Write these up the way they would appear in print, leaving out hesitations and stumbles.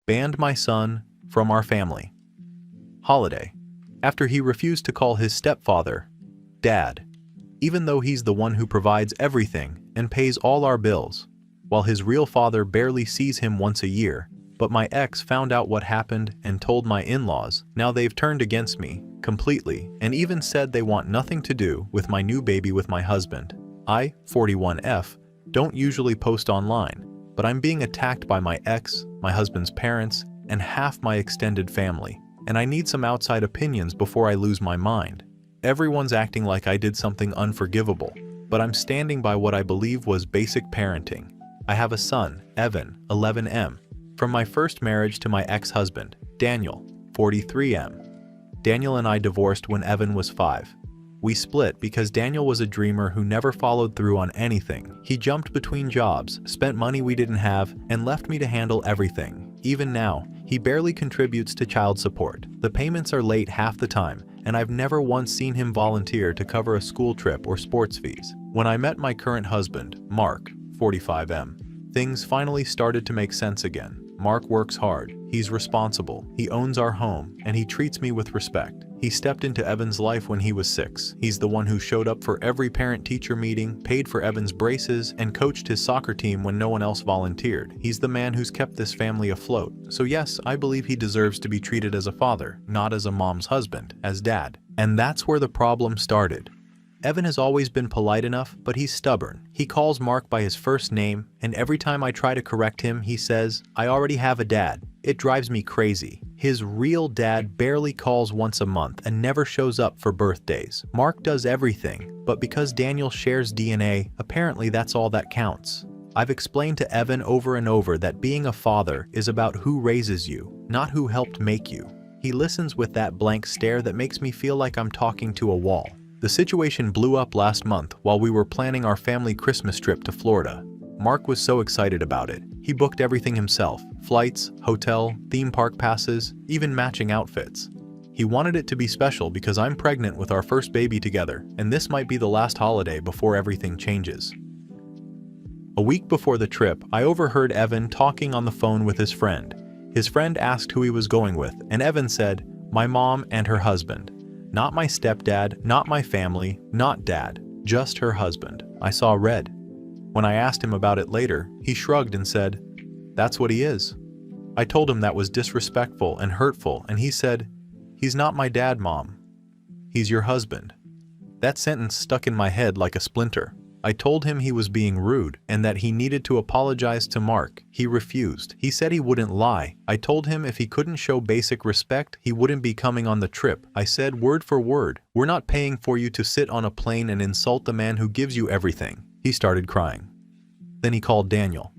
Banned my son from our family. Holiday. After he refused to call his stepfather Dad, even though he's the one who provides everything and pays all our bills, while his real father barely sees him once a year. But my ex found out what happened and told my in-laws. Now they've turned against me completely and even said they want nothing to do with my new baby with my husband. I, 41F, don't usually post online, but I'm being attacked by my ex, my husband's parents, and half my extended family, and I need some outside opinions before I lose my mind. Everyone's acting like I did something unforgivable, but I'm standing by what I believe was basic parenting. I have a son, Evan, 11M, from my first marriage to my ex-husband, Daniel, 43M. Daniel and I divorced when Evan was 5. We split because Daniel was a dreamer who never followed through on anything. He jumped between jobs, spent money we didn't have, and left me to handle everything. Even now, he barely contributes to child support. The payments are late half the time, and I've never once seen him volunteer to cover a school trip or sports fees. When I met my current husband, Mark, 45M, things finally started to make sense again. Mark works hard, he's responsible, he owns our home, and he treats me with respect. He stepped into Evan's life when he was 6. He's the one who showed up for every parent-teacher meeting, paid for Evan's braces, and coached his soccer team when no one else volunteered. He's the man who's kept this family afloat. So yes, I believe he deserves to be treated as a father, not as a mom's husband, as dad. And that's where the problem started. Evan has always been polite enough, but he's stubborn. He calls Mark by his first name, and every time I try to correct him, he says, "I already have a dad." It drives me crazy. His real dad barely calls once a month and never shows up for birthdays. Mark does everything, but because Daniel shares DNA, apparently that's all that counts. I've explained to Evan over and over that being a father is about who raises you, not who helped make you. He listens with that blank stare that makes me feel like I'm talking to a wall. The situation blew up last month while we were planning our family Christmas trip to Florida. Mark was so excited about it. He booked everything himself: flights, hotel, theme park passes, even matching outfits. He wanted it to be special because I'm pregnant with our first baby together, and this might be the last holiday before everything changes. A week before the trip, I overheard Evan talking on the phone with his friend. His friend asked who he was going with, and Evan said, "My mom and her husband. Not my stepdad, not my family, not dad, just her husband." I saw red. When I asked him about it later, he shrugged and said, "That's what he is." I told him that was disrespectful and hurtful, and he said, "He's not my dad, Mom. He's your husband." That sentence stuck in my head like a splinter. I told him he was being rude and that he needed to apologize to Mark. He refused. He said he wouldn't lie. I told him if he couldn't show basic respect, he wouldn't be coming on the trip. I said word for word, "We're not paying for you to sit on a plane and insult the man who gives you everything." He started crying. Then he called Daniel.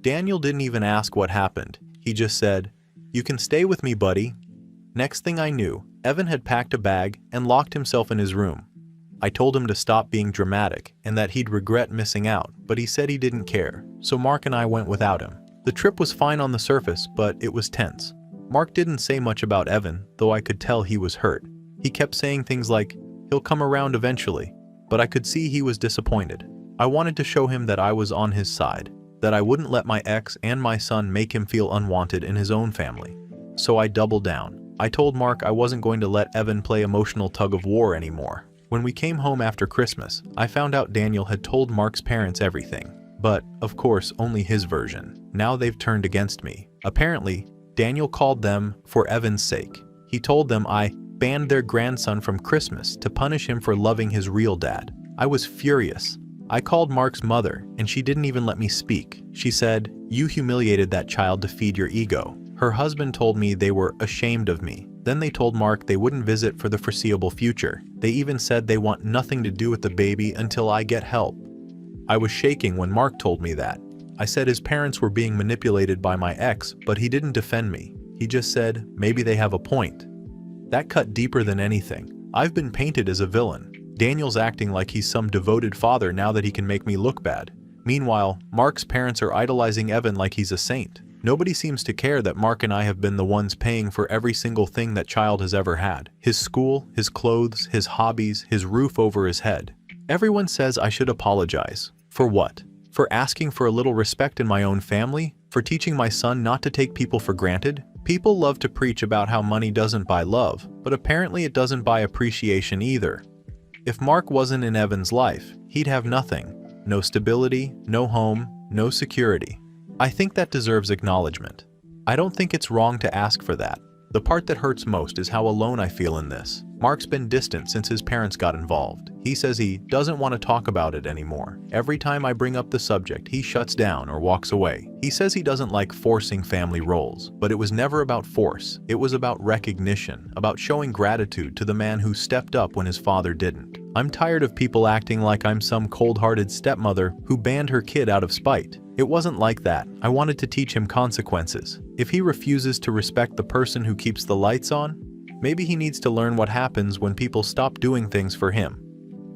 Daniel didn't even ask what happened. He just said, "You can stay with me, buddy." Next thing I knew, Evan had packed a bag and locked himself in his room. I told him to stop being dramatic and that he'd regret missing out, but he said he didn't care, so Mark and I went without him. The trip was fine on the surface, but it was tense. Mark didn't say much about Evan, though I could tell he was hurt. He kept saying things like, "He'll come around eventually," but I could see he was disappointed. I wanted to show him that I was on his side, that I wouldn't let my ex and my son make him feel unwanted in his own family. So I doubled down. I told Mark I wasn't going to let Evan play emotional tug-of-war anymore. When we came home after Christmas, I found out Daniel had told Mark's parents everything. But, of course, only his version. Now they've turned against me. Apparently, Daniel called them for Evan's sake. He told them I banned their grandson from Christmas to punish him for loving his real dad. I was furious. I called Mark's mother, and she didn't even let me speak. She said, "You humiliated that child to feed your ego." Her husband told me they were ashamed of me. Then they told Mark they wouldn't visit for the foreseeable future. They even said they want nothing to do with the baby until I get help. I was shaking when Mark told me that. I said his parents were being manipulated by my ex, but he didn't defend me. He just said, maybe they have a point. That cut deeper than anything. I've been painted as a villain. Daniel's acting like he's some devoted father now that he can make me look bad. Meanwhile, Mark's parents are idolizing Evan like he's a saint. Nobody seems to care that Mark and I have been the ones paying for every single thing that child has ever had. His school, his clothes, his hobbies, his roof over his head. Everyone says I should apologize. For what? For asking for a little respect in my own family? For teaching my son not to take people for granted? People love to preach about how money doesn't buy love, but apparently it doesn't buy appreciation either. If Mark wasn't in Evan's life, he'd have nothing. No stability, no home, no security. I think that deserves acknowledgement. I don't think it's wrong to ask for that. The part that hurts most is how alone I feel in this. Mark's been distant since his parents got involved. He says he doesn't want to talk about it anymore. Every time I bring up the subject, he shuts down or walks away. He says he doesn't like forcing family roles, but it was never about force. It was about recognition, about showing gratitude to the man who stepped up when his father didn't. I'm tired of people acting like I'm some cold-hearted stepmother who banned her kid out of spite. It wasn't like that. I wanted to teach him consequences. If he refuses to respect the person who keeps the lights on, maybe he needs to learn what happens when people stop doing things for him.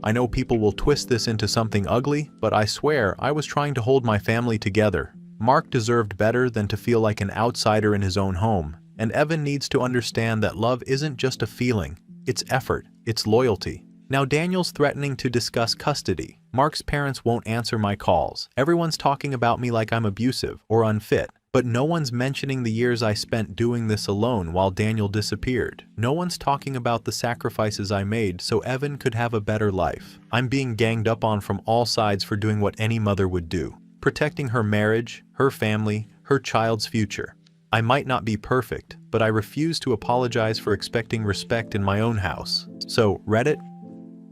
I know people will twist this into something ugly, but I swear I was trying to hold my family together. Mark deserved better than to feel like an outsider in his own home, and Evan needs to understand that love isn't just a feeling, it's effort, it's loyalty. Now Daniel's threatening to discuss custody. Mark's parents won't answer my calls. Everyone's talking about me like I'm abusive or unfit. But no one's mentioning the years I spent doing this alone while Daniel disappeared. No one's talking about the sacrifices I made so Evan could have a better life. I'm being ganged up on from all sides for doing what any mother would do. Protecting her marriage, her family, her child's future. I might not be perfect, but I refuse to apologize for expecting respect in my own house. So, Reddit,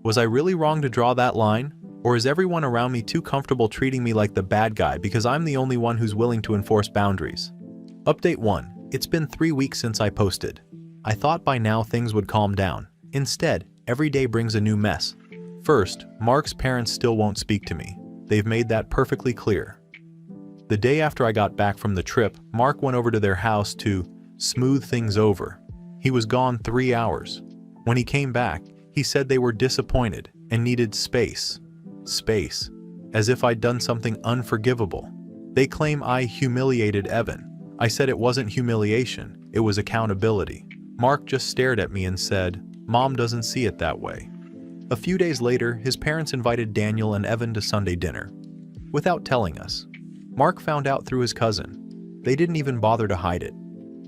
was I really wrong to draw that line? Or is everyone around me too comfortable treating me like the bad guy because I'm the only one who's willing to enforce boundaries? Update 1. It's been 3 weeks since I posted. I thought by now things would calm down. Instead, every day brings a new mess. First, Mark's parents still won't speak to me. They've made that perfectly clear. The day after I got back from the trip, Mark went over to their house to smooth things over. He was gone 3 hours. When he came back, he said they were disappointed and needed space. Space. As if I'd done something unforgivable. They claim I humiliated Evan. I said it wasn't humiliation, it was accountability. Mark just stared at me and said, "Mom doesn't see it that way." A few days later, his parents invited Daniel and Evan to Sunday dinner. Without telling us. Mark found out through his cousin. They didn't even bother to hide it.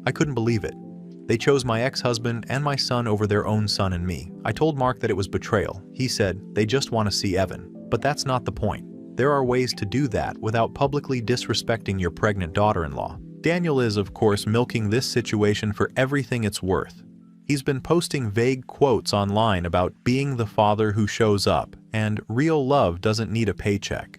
I couldn't believe it. They chose my ex-husband and my son over their own son and me. I told Mark that it was betrayal. He said, they just want to see Evan. But that's not the point. There are ways to do that without publicly disrespecting your pregnant daughter-in-law. Daniel is, of course, milking this situation for everything it's worth. He's been posting vague quotes online about being the father who shows up, and real love doesn't need a paycheck.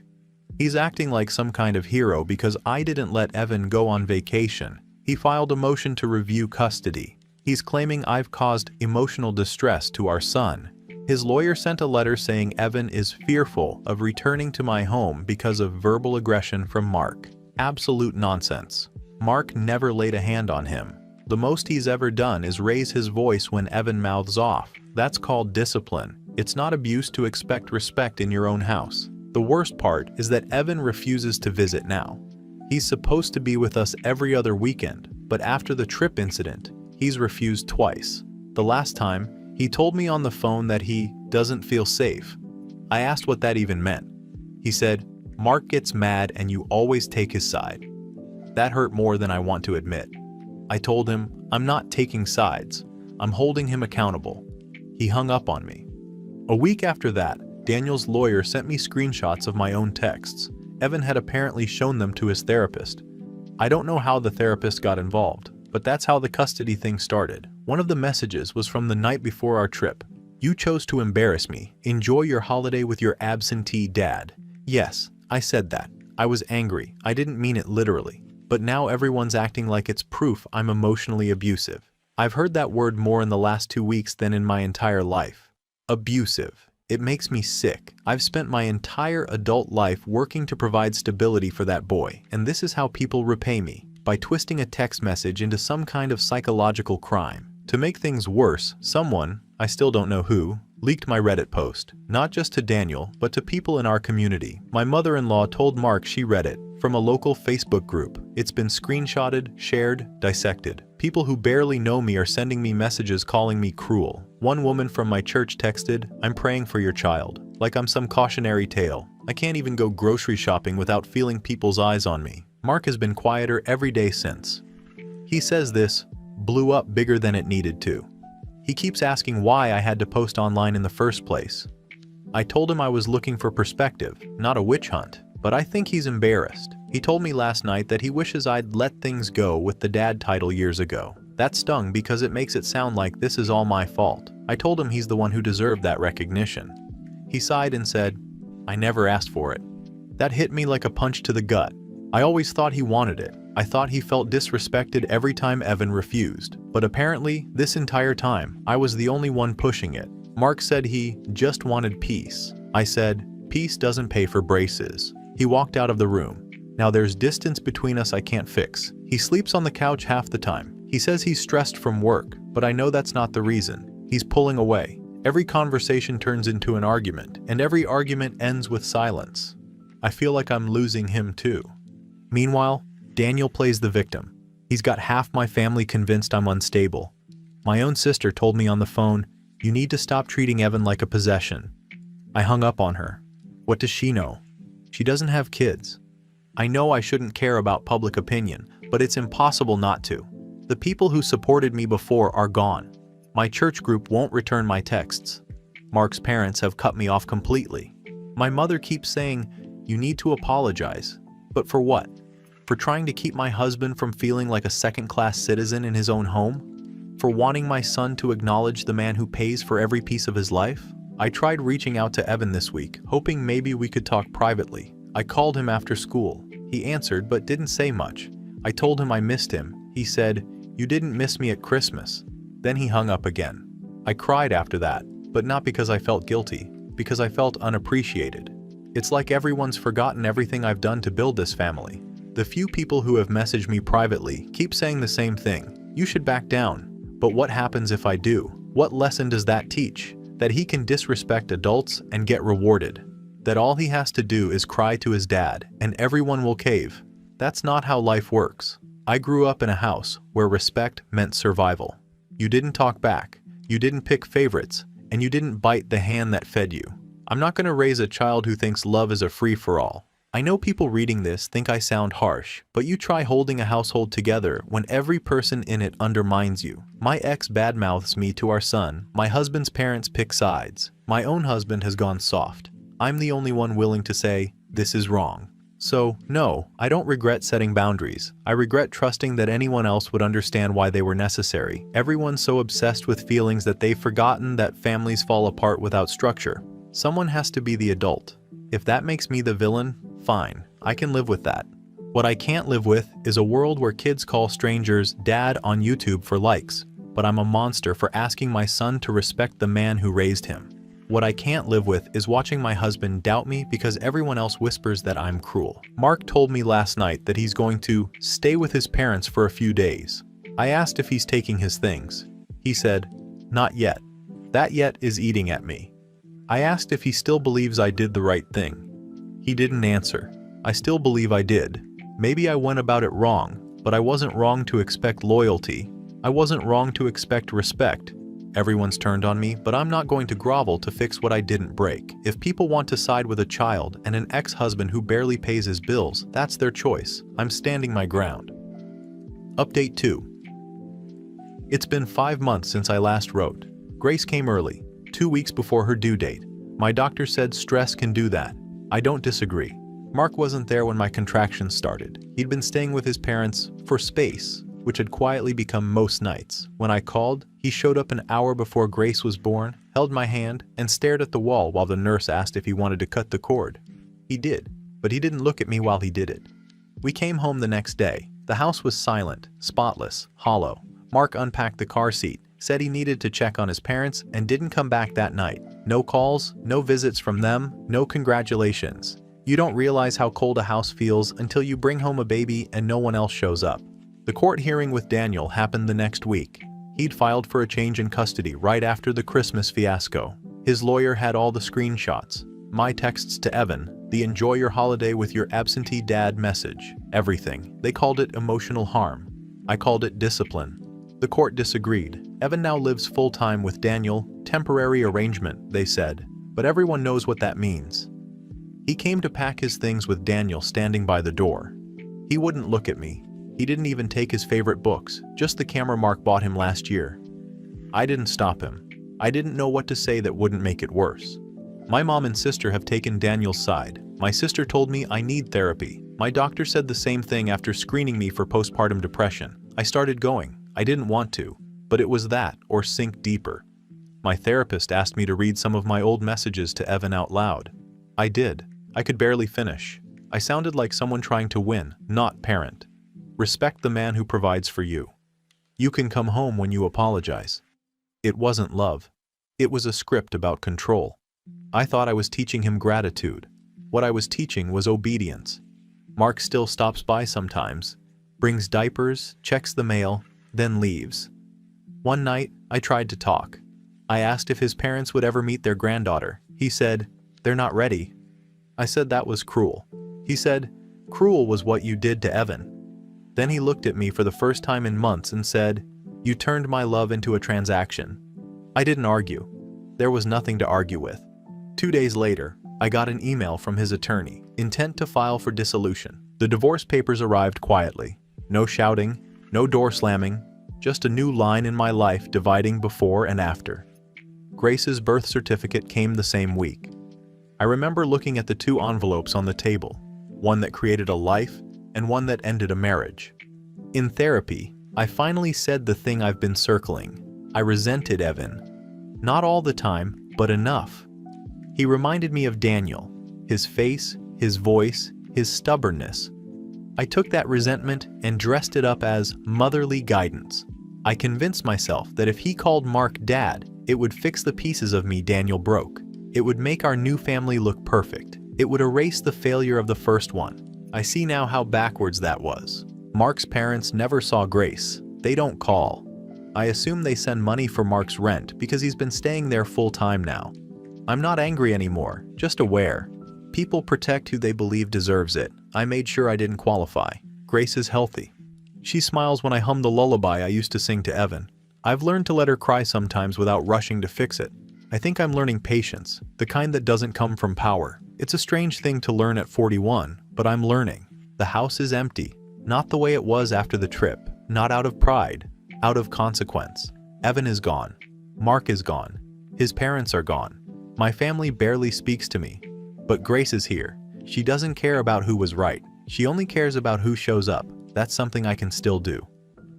He's acting like some kind of hero because I didn't let Evan go on vacation. He filed a motion to review custody. He's claiming I've caused emotional distress to our son. His lawyer sent a letter saying Evan is fearful of returning to my home because of verbal aggression from Mark. Absolute nonsense. Mark never laid a hand on him. The most he's ever done is raise his voice when Evan mouths off. That's called discipline. It's not abuse to expect respect in your own house. The worst part is that Evan refuses to visit now. He's supposed to be with us every other weekend, but after the trip incident, he's refused twice. The last time, he told me on the phone that he doesn't feel safe. I asked what that even meant. He said, "Mark gets mad and you always take his side." That hurt more than I want to admit. I told him, I'm not taking sides. I'm holding him accountable. He hung up on me. A week after that, Daniel's lawyer sent me screenshots of my own texts. Evan had apparently shown them to his therapist. I don't know how the therapist got involved, but that's how the custody thing started. One of the messages was from the night before our trip. "You chose to embarrass me. Enjoy your holiday with your absentee dad." Yes, I said that. I was angry. I didn't mean it literally. But now everyone's acting like it's proof I'm emotionally abusive. I've heard that word more in the last 2 weeks than in my entire life. Abusive. It makes me sick. I've spent my entire adult life working to provide stability for that boy, and this is how people repay me, by twisting a text message into some kind of psychological crime. To make things worse, someone, I still don't know who, leaked my Reddit post, not just to Daniel, but to people in our community. My mother-in-law told Mark she read it from a local Facebook group. It's been screenshotted, shared, dissected. People who barely know me are sending me messages calling me cruel. One woman from my church texted, "I'm praying for your child," like I'm some cautionary tale. I can't even go grocery shopping without feeling people's eyes on me. Mark has been quieter every day since. He says this blew up bigger than it needed to. He keeps asking why I had to post online in the first place. I told him I was looking for perspective, not a witch hunt, but I think he's embarrassed. He told me last night that he wishes I'd let things go with the dad title years ago. That stung because it makes it sound like this is all my fault. I told him he's the one who deserved that recognition. He sighed and said, I never asked for it. That hit me like a punch to the gut. I always thought he wanted it. I thought he felt disrespected every time Evan refused. But apparently, this entire time, I was the only one pushing it. Mark said he just wanted peace. I said, peace doesn't pay for braces. He walked out of the room. Now there's distance between us I can't fix. He sleeps on the couch half the time. He says he's stressed from work, but I know that's not the reason. He's pulling away. Every conversation turns into an argument, and every argument ends with silence. I feel like I'm losing him too. Meanwhile, Daniel plays the victim. He's got half my family convinced I'm unstable. My own sister told me on the phone, you need to stop treating Evan like a possession. I hung up on her. What does she know? She doesn't have kids. I know I shouldn't care about public opinion, but it's impossible not to. The people who supported me before are gone. My church group won't return my texts. Mark's parents have cut me off completely. My mother keeps saying, you need to apologize. But for what? For trying to keep my husband from feeling like a second-class citizen in his own home? For wanting my son to acknowledge the man who pays for every piece of his life? I tried reaching out to Evan this week, hoping maybe we could talk privately. I called him after school. He answered but didn't say much. I told him I missed him. He said, you didn't miss me at Christmas. Then he hung up again. I cried after that, but not because I felt guilty, because I felt unappreciated. It's like everyone's forgotten everything I've done to build this family. The few people who have messaged me privately keep saying the same thing. You should back down. But what happens if I do? What lesson does that teach? That he can disrespect adults and get rewarded. That all he has to do is cry to his dad and everyone will cave. That's not how life works. I grew up in a house where respect meant survival. You didn't talk back, you didn't pick favorites, and you didn't bite the hand that fed you. I'm not going to raise a child who thinks love is a free-for-all. I know people reading this think I sound harsh, but you try holding a household together when every person in it undermines you. My ex badmouths me to our son, my husband's parents pick sides, my own husband has gone soft. I'm the only one willing to say, this is wrong. So, no, I don't regret setting boundaries. I regret trusting that anyone else would understand why they were necessary. Everyone's so obsessed with feelings that they've forgotten that families fall apart without structure. Someone has to be the adult. If that makes me the villain, fine, I can live with that. What I can't live with is a world where kids call strangers dad on YouTube for likes, but I'm a monster for asking my son to respect the man who raised him. What I can't live with is watching my husband doubt me because everyone else whispers that I'm cruel. Mark told me last night that he's going to stay with his parents for a few days. I asked if he's taking his things. He said, not yet. That yet is eating at me. I asked if he still believes I did the right thing. He didn't answer. I still believe I did. Maybe I went about it wrong, but I wasn't wrong to expect loyalty. I wasn't wrong to expect respect. Everyone's turned on me, but I'm not going to grovel to fix what I didn't break. If people want to side with a child and an ex-husband who barely pays his bills, that's their choice. I'm standing my ground. Update 2. It's been 5 months since I last wrote. Grace came early, 2 weeks before her due date. My doctor said stress can do that. I don't disagree. Mark wasn't there when my contractions started. He'd been staying with his parents for space, which had quietly become most nights. When I called, he showed up an hour before Grace was born, held my hand, and stared at the wall while the nurse asked if he wanted to cut the cord. He did, but he didn't look at me while he did it. We came home the next day. The house was silent, spotless, hollow. Mark unpacked the car seat, said he needed to check on his parents, and didn't come back that night. No calls, no visits from them, no congratulations. You don't realize how cold a house feels until you bring home a baby and no one else shows up. The court hearing with Daniel happened the next week. He'd filed for a change in custody right after the Christmas fiasco. His lawyer had all the screenshots, my texts to Evan, the enjoy your holiday with your absentee dad message, everything. They called it emotional harm. I called it discipline. The court disagreed. Evan now lives full-time with Daniel, temporary arrangement, they said, but everyone knows what that means. He came to pack his things with Daniel standing by the door. He wouldn't look at me. He didn't even take his favorite books, just the camera Mark bought him last year. I didn't stop him. I didn't know what to say that wouldn't make it worse. My mom and sister have taken Daniel's side. My sister told me I need therapy. My doctor said the same thing after screening me for postpartum depression. I started going. I didn't want to, but it was that or sink deeper. My therapist asked me to read some of my old messages to Evan out loud. I did. I could barely finish. I sounded like someone trying to win, not parent. Respect the man who provides for you. You can come home when you apologize. It wasn't love. It was a script about control. I thought I was teaching him gratitude. What I was teaching was obedience. Mark still stops by sometimes, brings diapers, checks the mail, then leaves. One night, I tried to talk. I asked if his parents would ever meet their granddaughter. He said, "They're not ready." I said that was cruel. He said, "Cruel was what you did to Evan." Then he looked at me for the first time in months and said, "You turned my love into a transaction." I didn't argue. There was nothing to argue with. 2 days later, I got an email from his attorney, intent to file for dissolution. The divorce papers arrived quietly. No shouting, no door slamming, just a new line in my life dividing before and after. Grace's birth certificate came the same week. I remember looking at the 2 envelopes on the table, one that created a life and one that ended a marriage. In therapy, I finally said the thing I've been circling. I resented Evan. Not all the time, but enough. He reminded me of Daniel, his face, his voice, his stubbornness. I took that resentment and dressed it up as motherly guidance. I convinced myself that if he called Mark Dad, it would fix the pieces of me Daniel broke. It would make our new family look perfect. It would erase the failure of the first one. I see now how backwards that was. Mark's parents never saw Grace. They don't call. I assume they send money for Mark's rent because he's been staying there full time now. I'm not angry anymore, just aware. People protect who they believe deserves it. I made sure I didn't qualify. Grace is healthy. She smiles when I hum the lullaby I used to sing to Evan. I've learned to let her cry sometimes without rushing to fix it. I think I'm learning patience, the kind that doesn't come from power. It's a strange thing to learn at 41, but I'm learning. The house is empty, not the way it was after the trip, not out of pride, out of consequence. Evan is gone. Mark is gone. His parents are gone. My family barely speaks to me. But Grace is here. She doesn't care about who was right. She only cares about who shows up. That's something I can still do.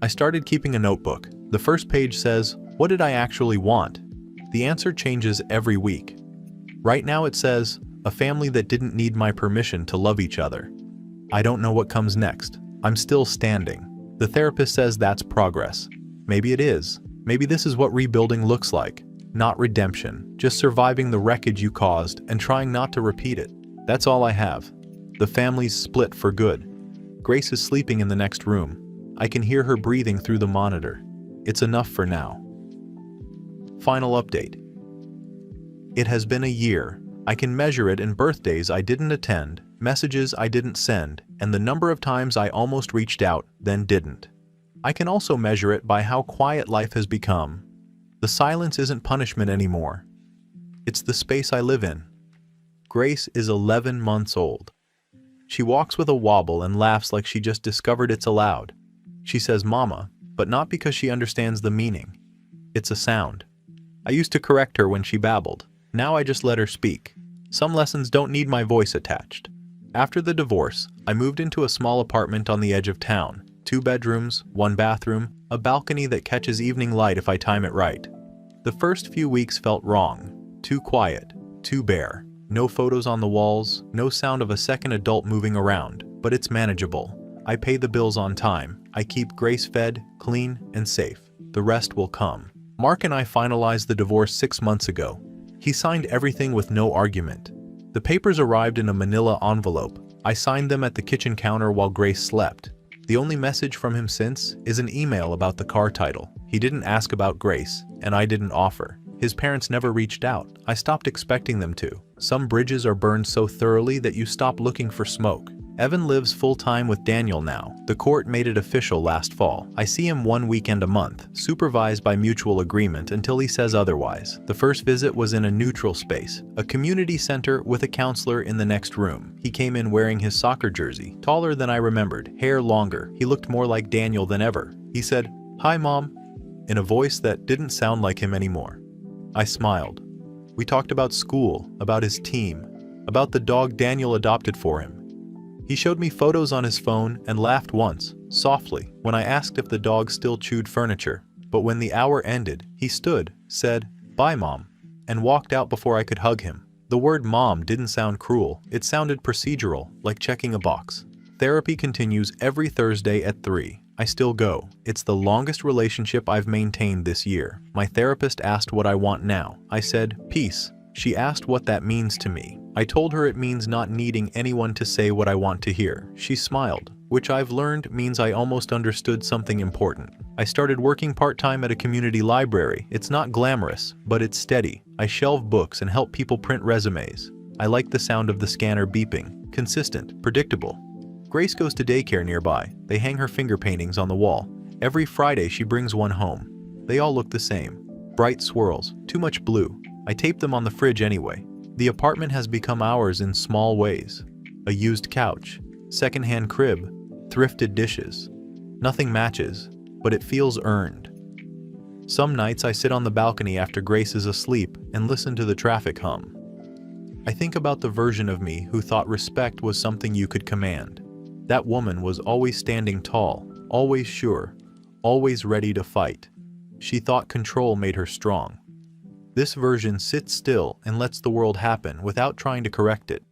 I started keeping a notebook. The first page says, "What did I actually want?" The answer changes every week. Right now it says, "A family that didn't need my permission to love each other." I don't know what comes next. I'm still standing. The therapist says that's progress. Maybe it is. Maybe this is what rebuilding looks like. Not redemption, just surviving the wreckage you caused and trying not to repeat it. That's all I have. The family's split for good. Grace is sleeping in the next room. I can hear her breathing through the monitor. It's enough for now. Final update. It has been a year. I can measure it in birthdays I didn't attend, messages I didn't send, and the number of times I almost reached out, then didn't. I can also measure it by how quiet life has become. The silence isn't punishment anymore. It's the space I live in. Grace is 11 months old. She walks with a wobble and laughs like she just discovered it's allowed. She says "Mama," but not because she understands the meaning. It's a sound. I used to correct her when she babbled. Now I just let her speak. Some lessons don't need my voice attached. After the divorce, I moved into a small apartment on the edge of town. 2 bedrooms, 1 bathroom, a balcony that catches evening light if I time it right. The first few weeks felt wrong. Too quiet, too bare. No photos on the walls, no sound of a second adult moving around, but it's manageable. I pay the bills on time. I keep Grace fed, clean, and safe. The rest will come. Mark and I finalized the divorce 6 months ago. He signed everything with no argument. The papers arrived in a manila envelope. I signed them at the kitchen counter while Grace slept. The only message from him since is an email about the car title. He didn't ask about Grace, and I didn't offer. His parents never reached out. I stopped expecting them to. Some bridges are burned so thoroughly that you stop looking for smoke. Evan lives full-time with Daniel now. The court made it official last fall. I see him one weekend a month, supervised by mutual agreement until he says otherwise. The first visit was in a neutral space, a community center with a counselor in the next room. He came in wearing his soccer jersey, taller than I remembered, hair longer. He looked more like Daniel than ever. He said, "Hi, Mom," in a voice that didn't sound like him anymore. I smiled. We talked about school, about his team, about the dog Daniel adopted for him. He showed me photos on his phone and laughed once, softly, when I asked if the dog still chewed furniture. But when the hour ended, he stood, said, "Bye, Mom," and walked out before I could hug him. The word mom didn't sound cruel. It sounded procedural, like checking a box. Therapy continues every Thursday at 3. I still go. It's the longest relationship I've maintained this year. My therapist asked what I want now. I said, peace. She asked what that means to me. I told her it means not needing anyone to say what I want to hear. She smiled, which I've learned means I almost understood something important. I started working part-time at a community library. It's not glamorous, but it's steady. I shelve books and help people print resumes. I like the sound of the scanner beeping. Consistent, predictable. Grace goes to daycare nearby. They hang her finger paintings on the wall. Every Friday she brings one home. They all look the same. Bright swirls, too much blue. I tape them on the fridge anyway. The apartment has become ours in small ways. A used couch, secondhand crib, thrifted dishes. Nothing matches, but it feels earned. Some nights I sit on the balcony after Grace is asleep and listen to the traffic hum. I think about the version of me who thought respect was something you could command. That woman was always standing tall, always sure, always ready to fight. She thought control made her strong. This version sits still and lets the world happen without trying to correct it.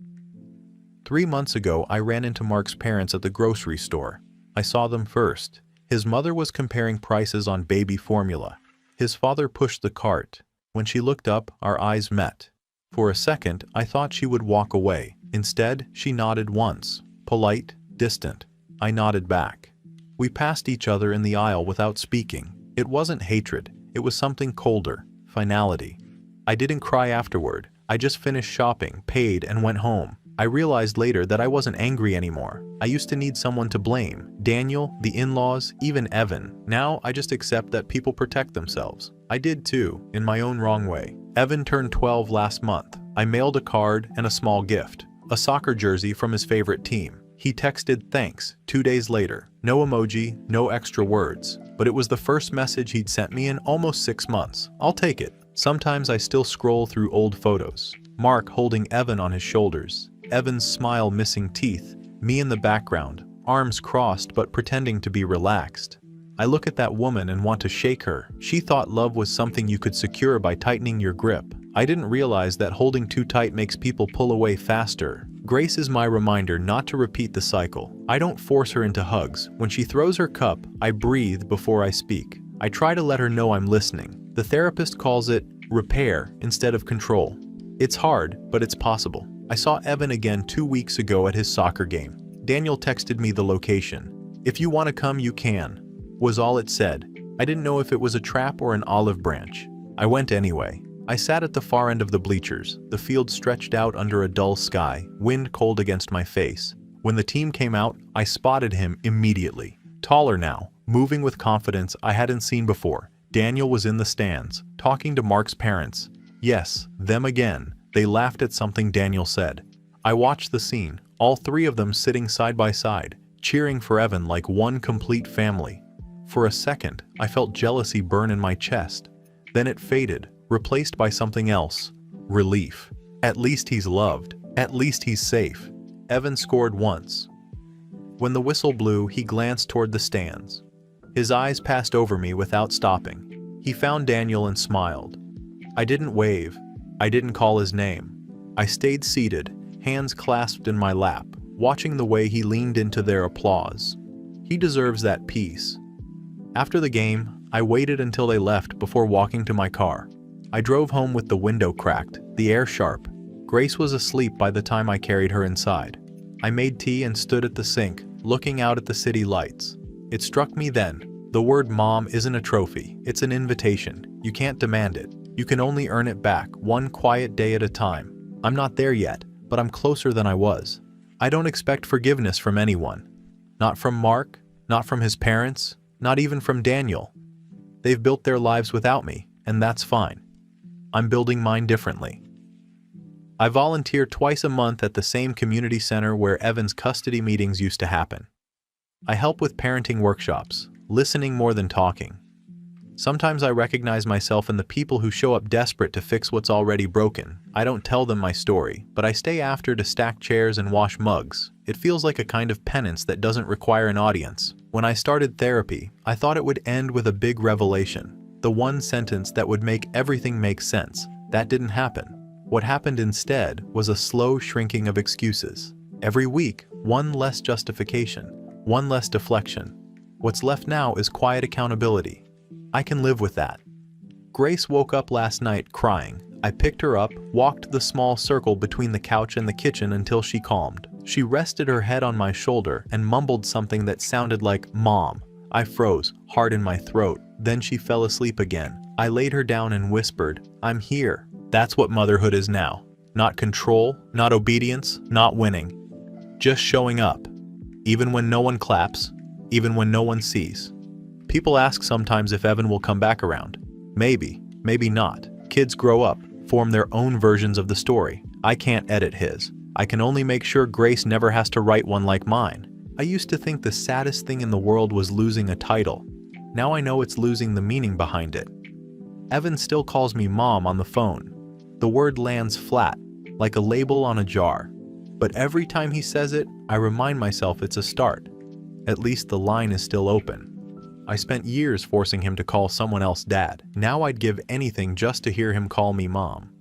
3 months ago, I ran into Mark's parents at the grocery store. I saw them first. His mother was comparing prices on baby formula. His father pushed the cart. When she looked up, our eyes met. For a second, I thought she would walk away. Instead, she nodded once. Polite, distant. I nodded back. We passed each other in the aisle without speaking. It wasn't hatred. It was something colder. Finality. I didn't cry afterward. I just finished shopping, paid, and went home. I realized later that I wasn't angry anymore. I used to need someone to blame. Daniel, the in-laws, even Evan. Now I just accept that people protect themselves. I did too, in my own wrong way. Evan turned 12 last month. I mailed a card and a small gift. A soccer jersey from his favorite team. He texted thanks 2 days later. No emoji, no extra words. But it was the first message he'd sent me in almost 6 months. I'll take it. Sometimes I still scroll through old photos. Mark holding Evan on his shoulders. Evan's smile missing teeth. Me in the background, arms crossed but pretending to be relaxed. I look at that woman and want to shake her. She thought love was something you could secure by tightening your grip. I didn't realize that holding too tight makes people pull away faster. Grace is my reminder not to repeat the cycle. I don't force her into hugs. When she throws her cup, I breathe before I speak. I try to let her know I'm listening. The therapist calls it repair instead of control. It's hard, but it's possible. I saw Evan again 2 weeks ago at his soccer game. Daniel texted me the location. "If you want to come, you can," was all it said. I didn't know if it was a trap or an olive branch. I went anyway. I sat at the far end of the bleachers. The field stretched out under a dull sky, wind cold against my face. When the team came out, I spotted him immediately. Taller now, moving with confidence I hadn't seen before. Daniel was in the stands, talking to Mark's parents. Yes, them again. They laughed at something Daniel said. I watched the scene, all 3 of them sitting side by side, cheering for Evan like one complete family. For a second, I felt jealousy burn in my chest. Then it faded, replaced by something else. Relief. At least he's loved. At least he's safe. Evan scored once. When the whistle blew, he glanced toward the stands. His eyes passed over me without stopping. He found Daniel and smiled. I didn't wave. I didn't call his name. I stayed seated, hands clasped in my lap, watching the way he leaned into their applause. He deserves that peace. After the game, I waited until they left before walking to my car. I drove home with the window cracked, the air sharp. Grace was asleep by the time I carried her inside. I made tea and stood at the sink, looking out at the city lights. It struck me then. The word mom isn't a trophy, it's an invitation. You can't demand it. You can only earn it back, one quiet day at a time. I'm not there yet, but I'm closer than I was. I don't expect forgiveness from anyone. Not from Mark, not from his parents, not even from Daniel. They've built their lives without me, and that's fine. I'm building mine differently. I volunteer twice a month at the same community center where Evan's custody meetings used to happen. I help with parenting workshops, listening more than talking. Sometimes I recognize myself in the people who show up desperate to fix what's already broken. I don't tell them my story, but I stay after to stack chairs and wash mugs. It feels like a kind of penance that doesn't require an audience. When I started therapy, I thought it would end with a big revelation, the one sentence that would make everything make sense. That didn't happen. What happened instead was a slow shrinking of excuses. Every week, one less justification, one less deflection. What's left now is quiet accountability. I can live with that. Grace woke up last night crying. I picked her up, walked the small circle between the couch and the kitchen until she calmed. She rested her head on my shoulder and mumbled something that sounded like "Mom." I froze, heart in my throat. Then she fell asleep again. I laid her down and whispered, "I'm here." That's what motherhood is now. Not control, not obedience, not winning. Just showing up. Even when no one claps, even when no one sees. People ask sometimes if Evan will come back around. Maybe, maybe not. Kids grow up, form their own versions of the story. I can't edit his. I can only make sure Grace never has to write one like mine. I used to think the saddest thing in the world was losing a title. Now I know it's losing the meaning behind it. Evan still calls me Mom on the phone. The word lands flat, like a label on a jar. But every time he says it, I remind myself it's a start. At least the line is still open. I spent years forcing him to call someone else Dad. Now I'd give anything just to hear him call me Mom.